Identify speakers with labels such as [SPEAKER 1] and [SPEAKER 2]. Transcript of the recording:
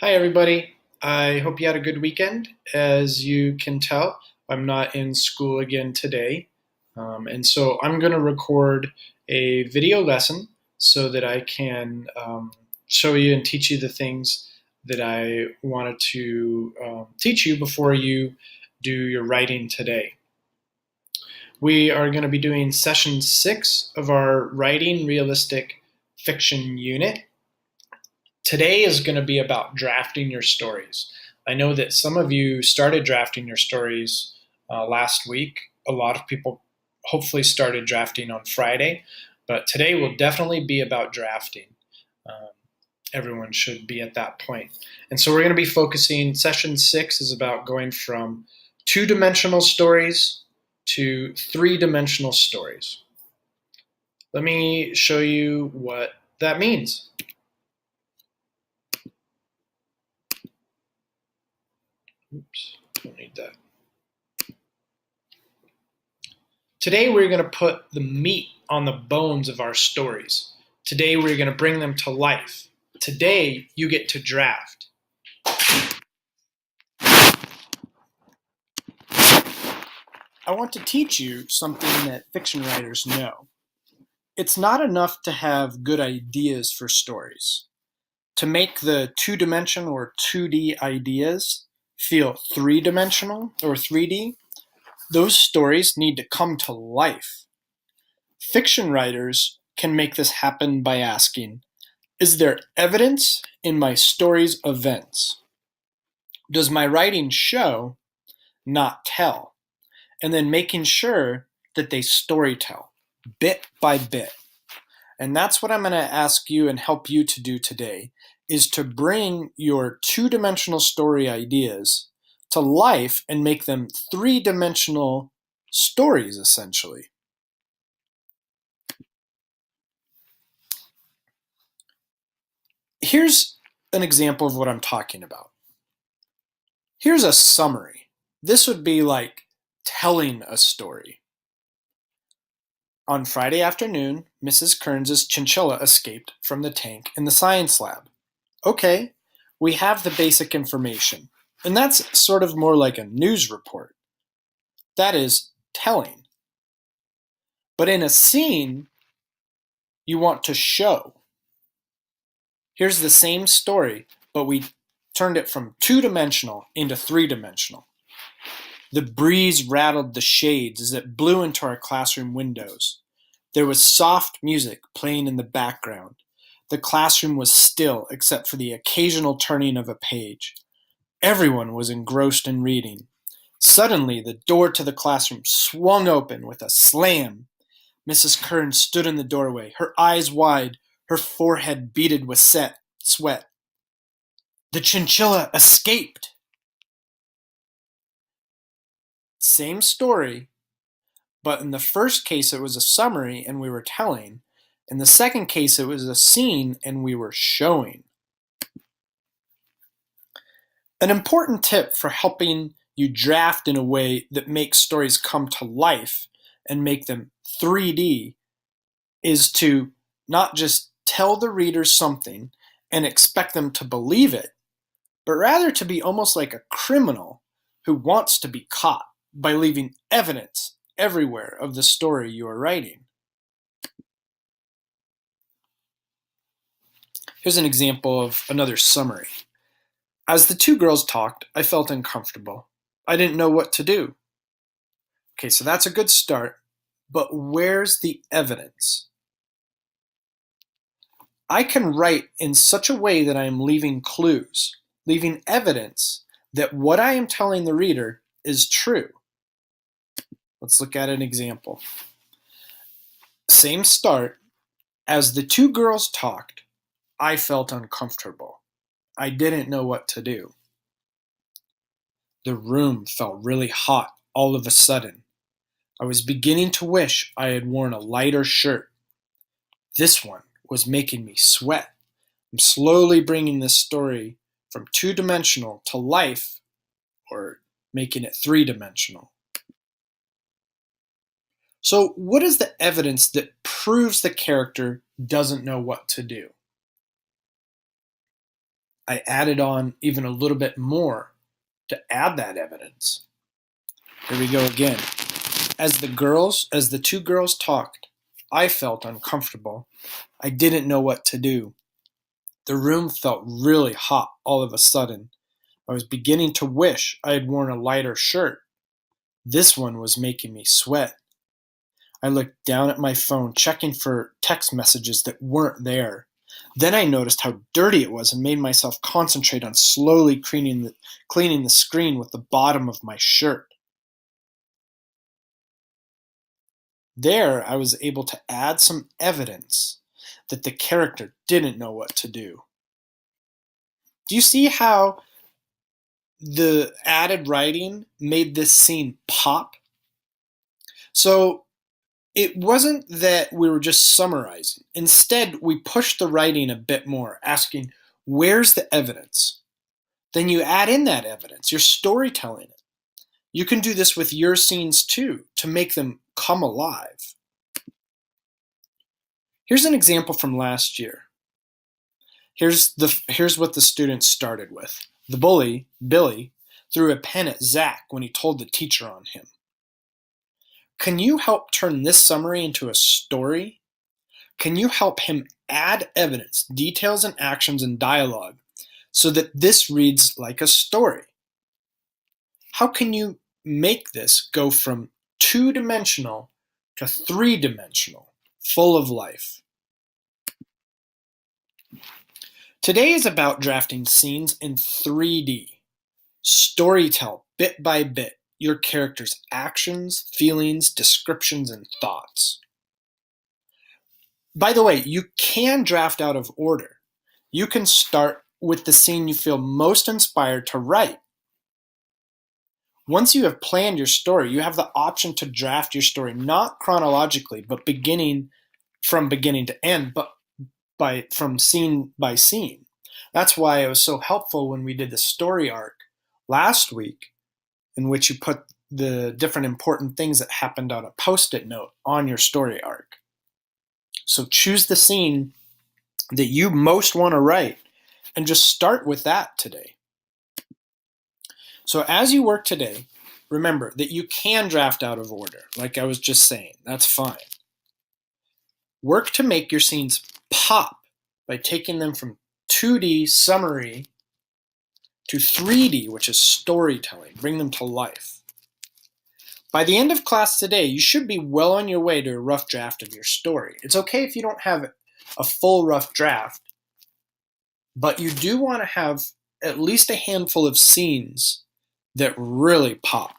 [SPEAKER 1] Hi, everybody. I hope you had a good weekend. As you can tell, I'm not in school again today. And so I'm going to record a video lesson so that I can show you and teach you the things that I wanted to teach you before you do your writing today. We are going to be doing session 6 of our Writing Realistic Fiction unit. Today is going to be about drafting your stories. I know that some of you started drafting your stories last week. A lot of people hopefully started drafting on Friday, but today will definitely be about drafting. Um, Everyone should be at that point. And so we're going to be focusing, session 6 is about going from two-dimensional stories to three-dimensional stories. Let me show you what that means. Oops, don't need that. Today we're going to put the meat on the bones of our stories. Today we're going to bring them to life. Today you get to draft. I want to teach you something that fiction writers know. It's not enough to have good ideas for stories. To make the two-dimensional or 2D ideas feel three-dimensional or 3D, those stories need to come to life. Fiction writers can make this happen by asking, is there evidence in my story's events? Does my writing show, not tell? And then making sure that they storytell, bit by bit. And that's what I'm going to ask you and help you to do today, is to bring your two-dimensional story ideas to life and make them three-dimensional stories, essentially. Here's an example of what I'm talking about. Here's a summary. This would be like telling a story. On Friday afternoon, Mrs. Kearns' chinchilla escaped from the tank in the science lab. Okay, we have the basic information, and that's sort of more like a news report. That is telling. But in a scene, you want to show. Here's the same story, but we turned it from two-dimensional into three-dimensional. The breeze rattled the shades as it blew into our classroom windows. There was soft music playing in the background. The classroom was still except for the occasional turning of a page. Everyone was engrossed in reading. Suddenly, the door to the classroom swung open with a slam. Mrs. Kearns stood in the doorway, her eyes wide, her forehead beaded with sweat. The chinchilla escaped! Same story, but in the first case it was a summary and we were telling. In the second case it was a scene and we were showing. An important tip for helping you draft in a way that makes stories come to life and make them 3D is to not just tell the reader something and expect them to believe it, but rather to be almost like a criminal who wants to be caught by leaving evidence everywhere of the story you are writing. Here's an example of another summary. As the two girls talked, I felt uncomfortable. I didn't know what to do. Okay, so that's a good start, but where's the evidence? I can write in such a way that I am leaving clues, leaving evidence that what I am telling the reader is true. Let's look at an example. Same start. As the two girls talked, I felt uncomfortable. I didn't know what to do. The room felt really hot all of a sudden. I was beginning to wish I had worn a lighter shirt. This one was making me sweat. I'm slowly bringing this story from two-dimensional to life, or making it three-dimensional. So what is the evidence that proves the character doesn't know what to do? I added on even a little bit more to add that evidence. Here we go again. As the two girls talked, I felt uncomfortable. I didn't know what to do. The room felt really hot all of a sudden. I was beginning to wish I had worn a lighter shirt. This one was making me sweat. I looked down at my phone, checking for text messages that weren't there. Then I noticed how dirty it was and made myself concentrate on slowly cleaning the screen with the bottom of my shirt. There, I was able to add some evidence that the character didn't know what to do. Do you see how the added writing made this scene pop? So it wasn't that we were just summarizing. Instead, we pushed the writing a bit more, asking, where's the evidence? Then you add in that evidence. You're storytelling it. You can do this with your scenes too, to make them come alive. Here's an example from last year. Here's what the students started with. The bully, Billy, threw a pen at Zach when he told the teacher on him. Can you help turn this summary into a story? Can you help him add evidence, details, and actions and dialogue so that this reads like a story? How can you make this go from two-dimensional to three-dimensional, full of life? Today is about drafting scenes in 3D. Storytell bit by bit your character's actions, feelings, descriptions, and thoughts. By the way, you can draft out of order. You can start with the scene you feel most inspired to write. Once you have planned your story, you have the option to draft your story not chronologically, but from beginning to end, but from scene by scene. That's why it was so helpful when we did the story arc last week, in which you put the different important things that happened on a post-it note on your story arc. So choose the scene that you most want to write and just start with that today. So as you work today, remember that you can draft out of order, like I was just saying. That's fine. Work to make your scenes pop by taking them from 2D summary to 3D, which is storytelling. Bring them to life. By the end of class today, you should be well on your way to a rough draft of your story. It's okay if you don't have a full rough draft, but you do want to have at least a handful of scenes that really pop.